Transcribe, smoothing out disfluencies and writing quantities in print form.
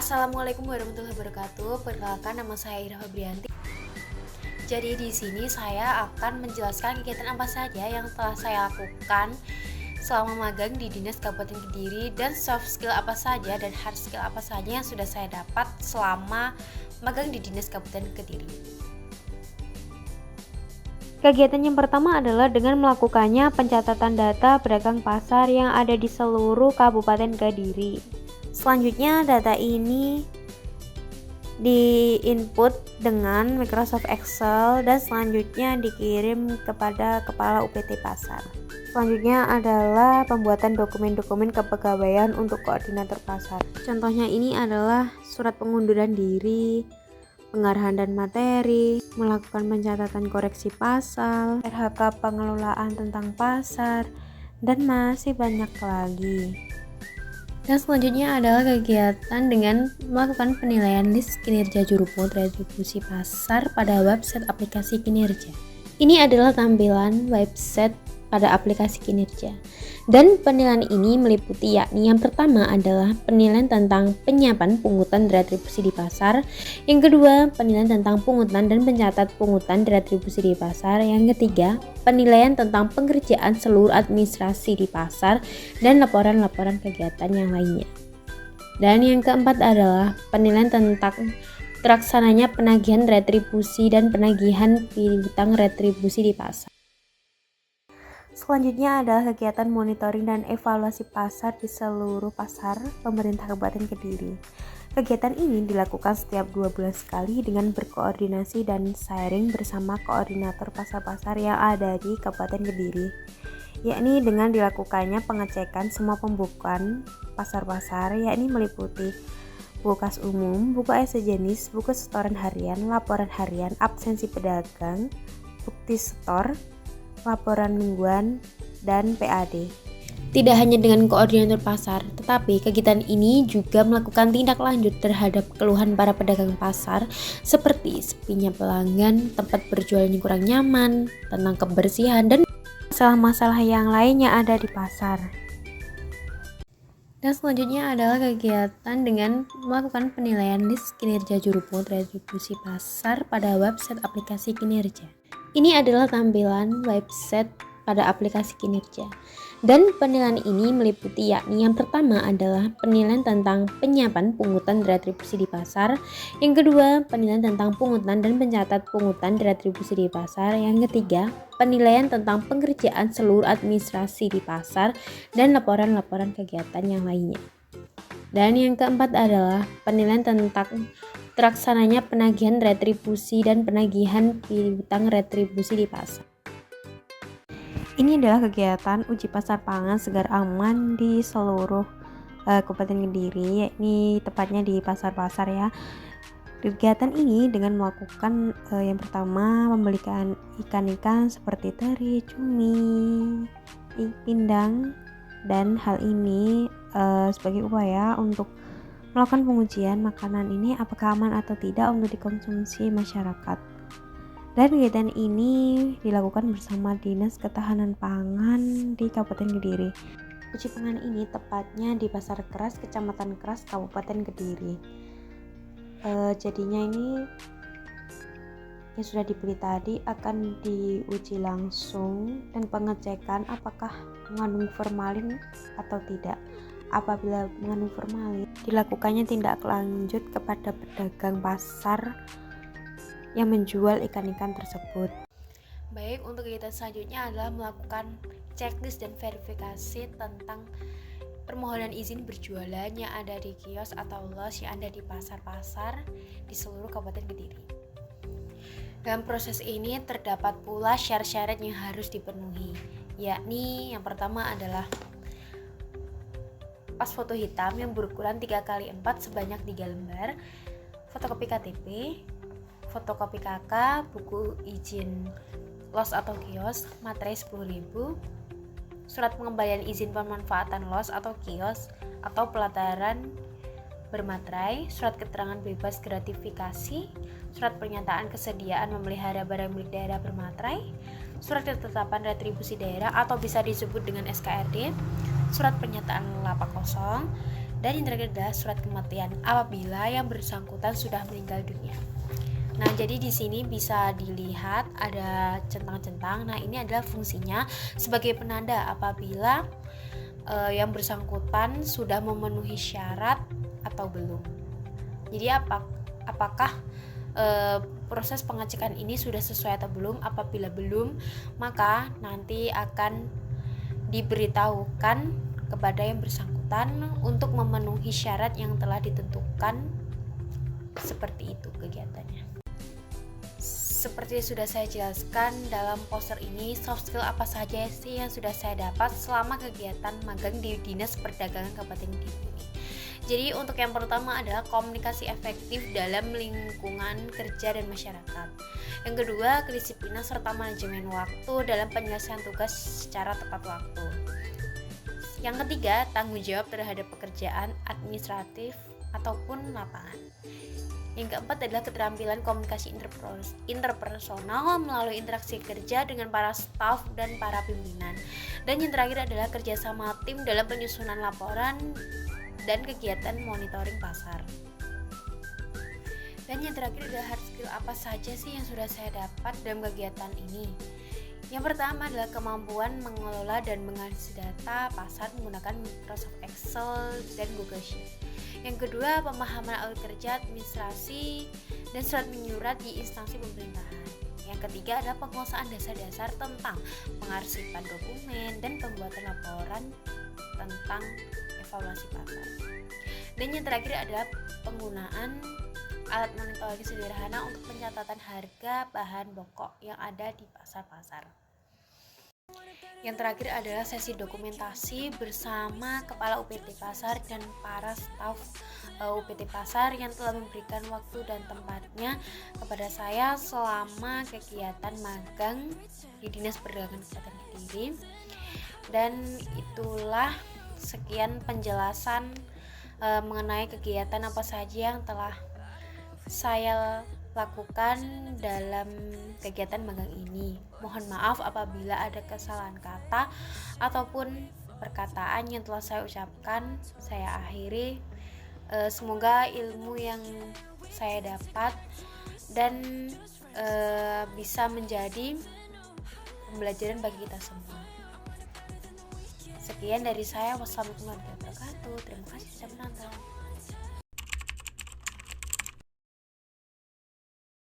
Assalamualaikum warahmatullahi wabarakatuh. Perkenalkan, nama saya Ira Fabrianti. Jadi di sini saya akan menjelaskan kegiatan apa saja yang telah saya lakukan selama magang di Dinas Kabupaten Kediri dan soft skill apa saja dan hard skill apa saja yang sudah saya dapat selama magang di Dinas Kabupaten Kediri. Kegiatan yang pertama adalah dengan melakukannya pencatatan data pedagang pasar yang ada di seluruh Kabupaten Kediri. Selanjutnya data ini di-input dengan Microsoft Excel dan selanjutnya dikirim kepada Kepala UPT Pasar. Selanjutnya adalah pembuatan dokumen-dokumen kepegawaian untuk koordinator pasar. Contohnya ini adalah surat pengunduran diri, pengarahan dan materi, melakukan pencatatan koreksi pasal, RHK pengelolaan tentang pasar, dan masih banyak lagi. Dan selanjutnya adalah kegiatan dengan melakukan penilaian list kinerja juru pungut retribusi pasar pada website aplikasi kinerja. Ini adalah tampilan website pada aplikasi kinerja. Dan penilaian ini meliputi yakni yang pertama adalah penilaian tentang penyiapan pungutan retribusi di pasar, yang kedua penilaian tentang pungutan dan pencatat pungutan retribusi di pasar, yang ketiga penilaian tentang pengerjaan seluruh administrasi di pasar dan laporan-laporan kegiatan yang lainnya. Dan yang keempat adalah penilaian tentang terlaksananya penagihan retribusi dan penagihan piutang retribusi di pasar. Selanjutnya adalah kegiatan monitoring dan evaluasi pasar di seluruh pasar pemerintah Kabupaten Kediri. Kegiatan ini dilakukan setiap 2 bulan sekali dengan berkoordinasi dan sharing bersama koordinator pasar-pasar yang ada di Kabupaten Kediri, yakni dengan dilakukannya pengecekan semua pembukuan pasar-pasar, yakni meliputi buku kas umum, buku sejenis, buku setoran harian, laporan harian, absensi pedagang, bukti setor, laporan mingguan, dan PAD. Tidak hanya dengan koordinator pasar, tetapi kegiatan ini juga melakukan tindak lanjut terhadap keluhan para pedagang pasar seperti sepinya pelanggan, tempat berjualan yang kurang nyaman, tentang kebersihan, dan masalah-masalah yang lainnya ada di pasar. Dan selanjutnya adalah kegiatan dengan melakukan penilaian list kinerja juru pungut retribusi pasar pada website aplikasi kinerja. Ini adalah tampilan website pada aplikasi kinerja. Dan penilaian ini meliputi yakni yang pertama adalah penilaian tentang penyiapan pungutan retribusi di pasar, yang kedua penilaian tentang pungutan dan pencatat pungutan retribusi di pasar, yang ketiga penilaian tentang pengerjaan seluruh administrasi di pasar dan laporan-laporan kegiatan yang lainnya. Dan yang keempat adalah penilaian tentang terlaksananya penagihan retribusi dan penagihan piutang retribusi di pasar. Ini adalah kegiatan uji pasar pangan segar aman di seluruh Kabupaten Kediri, yakni tepatnya di pasar-pasar ya. Kegiatan ini dengan melakukan yang pertama membelikan ikan-ikan seperti teri, cumi, pindang, dan hal ini sebagai upaya untuk melakukan pengujian makanan ini apakah aman atau tidak untuk dikonsumsi masyarakat. Dan kegiatan ini dilakukan bersama Dinas Ketahanan Pangan di Kabupaten Kediri. Uji pangan ini tepatnya di Pasar Keras, Kecamatan Keras, Kabupaten Kediri. Jadinya ini yang sudah dibeli tadi akan diuji langsung dan pengecekan apakah mengandung formalin atau tidak. Apabila mengandung formalin, dilakukannya tindak lanjut kepada pedagang pasar yang menjual ikan-ikan tersebut. Baik, untuk kegiatan selanjutnya adalah melakukan checklist dan verifikasi tentang permohonan izin berjualan yang ada di kios atau los yang ada di pasar-pasar di seluruh Kabupaten Kediri. Dalam proses ini terdapat pula syarat-syarat yang harus dipenuhi, yakni yang pertama adalah pas foto hitam yang berukuran 3x4 sebanyak 3 lembar, fotokopi KTP, fotokopi KK, buku izin los atau kios, materai 10.000, surat pengembalian izin pemanfaatan los atau kios atau pelataran bermaterai, surat keterangan bebas gratifikasi, surat pernyataan kesediaan memelihara barang milik daerah bermaterai, surat ketetapan retribusi daerah atau bisa disebut dengan SKRD, surat pernyataan lapak kosong, Dan yang terakhir adalah surat kematian apabila yang bersangkutan sudah meninggal dunia. Nah, jadi di sini bisa dilihat ada centang-centang. Nah, ini adalah fungsinya sebagai penanda apabila yang bersangkutan sudah memenuhi syarat atau belum. Jadi apakah proses pengecekan ini sudah sesuai atau belum? Apabila belum, maka nanti akan diberitahukan kepada yang bersangkutan untuk memenuhi syarat yang telah ditentukan. Seperti itu kegiatannya. Seperti sudah saya jelaskan dalam poster ini, soft skill apa saja sih yang sudah saya dapat selama kegiatan magang di Dinas Perdagangan Kabupaten Kediri. Jadi untuk yang pertama adalah komunikasi efektif dalam lingkungan kerja dan masyarakat. Yang kedua, kedisiplinan serta manajemen waktu dalam penyelesaian tugas secara tepat waktu. Yang ketiga, tanggung jawab terhadap pekerjaan administratif ataupun lapangan. Yang keempat adalah keterampilan komunikasi interpersonal melalui interaksi kerja dengan para staf dan para pimpinan. Dan yang terakhir adalah kerjasama tim dalam penyusunan laporan dan kegiatan monitoring pasar. Dan yang terakhir adalah hard skill apa saja sih yang sudah saya dapat dalam kegiatan ini. Yang pertama adalah kemampuan mengelola dan menganalisis data pasar menggunakan Microsoft Excel dan Google Sheet. Yang kedua, pemahaman alur kerja, administrasi, dan surat menyurat di instansi pemerintahan. Yang ketiga adalah penguasaan dasar-dasar tentang pengarsipan dokumen dan pembuatan laporan tentang evaluasi pasar. Dan yang terakhir adalah penggunaan alat monitoring sederhana untuk pencatatan harga bahan pokok yang ada di pasar-pasar. Yang terakhir adalah sesi dokumentasi bersama Kepala UPT Pasar dan para staf UPT Pasar yang telah memberikan waktu dan tempatnya kepada saya selama kegiatan magang di Dinas Perdagangan Kabupaten Kediri. Dan itulah sekian penjelasan mengenai kegiatan apa saja yang telah saya lakukan dalam kegiatan magang ini. Mohon maaf apabila ada kesalahan kata ataupun perkataan yang telah saya ucapkan. Saya akhiri. Semoga ilmu yang saya dapat dan bisa menjadi pembelajaran bagi kita semua. Sekian dari saya. Wassalamualaikum warahmatullahi wabarakatuh. Terima kasih sudah menonton.